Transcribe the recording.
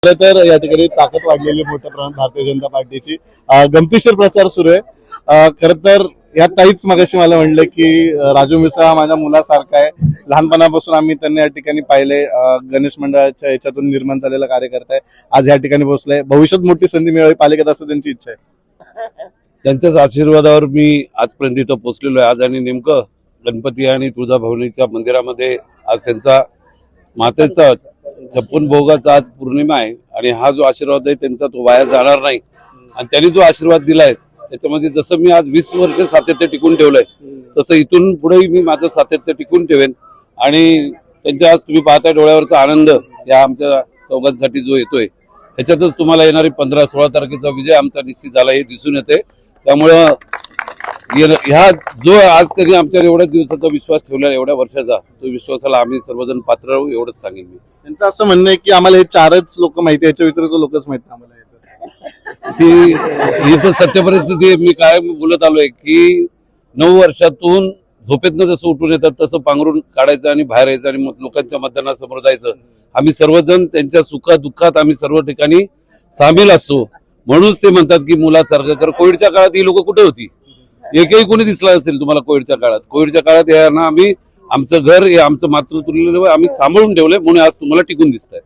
खरं तर या ठिकाणी ताकद वाढलेली मोठ्या प्रमाणात भारतीय जनता पार्टीची गमतीशीर प्रचार सुरू आहे। खरं तर या ताईच मगाशी मला म्हणलं की राजू मिसळ हा माझ्या मुलासारखा आहे। लहानपणापासून आम्ही त्यांना या ठिकाणी पाहिले, गणेश मंडळाच्या याच्यातून निर्माण झालेला कार्यकर्ता आहे। आज या ठिकाणी पोहोचलाय, भविष्यात मोठी संधी मिळावी पालिकेत असं त्यांची इच्छा आहे। त्यांच्याच आशीर्वादावर मी आजपर्यंत इथं पोहोचलेलो आहे। आज आणि नेमकं गणपती आणि तुळजाभवानीच्या मंदिरामध्ये आज त्यांचा मातेचा 56 भोगाचा आज पौर्णिमा आहे आणि हा जो आशीर्वाद आहे त्यांचा तो वाया जाणार नाही। आणि त्यांनी जो आशीर्वाद दिलाय त्याच्यामध्ये जसं मी आज 20 वर्ष सातत्य टिकून ठेवलंय तसं इथून पुढेही मी माझं सातत्य टिकून ठेवेन। आणि त्यांच्या आज तुम्ही पाहता डोळ्यावरचा आनंद या आमच्या चौघांसाठी जो येतोय ह्याच्यातच तुम्हाला येणारी 15-16 तारखेचा विजय आमचा निश्चित झाला हे दिसून येते। त्यामुळं ह्या जो आज त्यांनी आमच्यावर एवढ्या दिवसाचा विश्वास ठेवला, एवढ्या वर्षाचा, तो विश्वासाला आम्ही सर्वजण पात्र राहू एवढंच सांगेन मी। त्यांचं असं म्हणणं आहे की आम्हाला हे 4च लोक माहिती आहे, याच्या व्यतिरिक्त लोकच माहित नाही आम्हाला। ही तर सत्य परिस्थिती। मी काय बोलत आलोय की 9 वर्षातून झोपेतनं जसं उठून येतात तसं पांघरून काढायचं आणि बाहेर यायचं आणि लोकांच्या मतदानासमोर जायचं। आम्ही सर्वजण त्यांच्या सुखात दुःखात आम्ही सर्व ठिकाणी सामील असतो। म्हणूनच ते म्हणतात की मुलासारखं कर। कोविडच्या काळात ही लोक कुठे होती? एकही कोणी दिसला असेल तुम्हाला कोविडच्या काळात? कोविडच्या काळात यांना आम्ही आमचं घर हे आमचं मातृतुल्य आम्ही सांभाळून ठेवलंय, म्हणून आज तुम्हाला टिकून दिसतंय।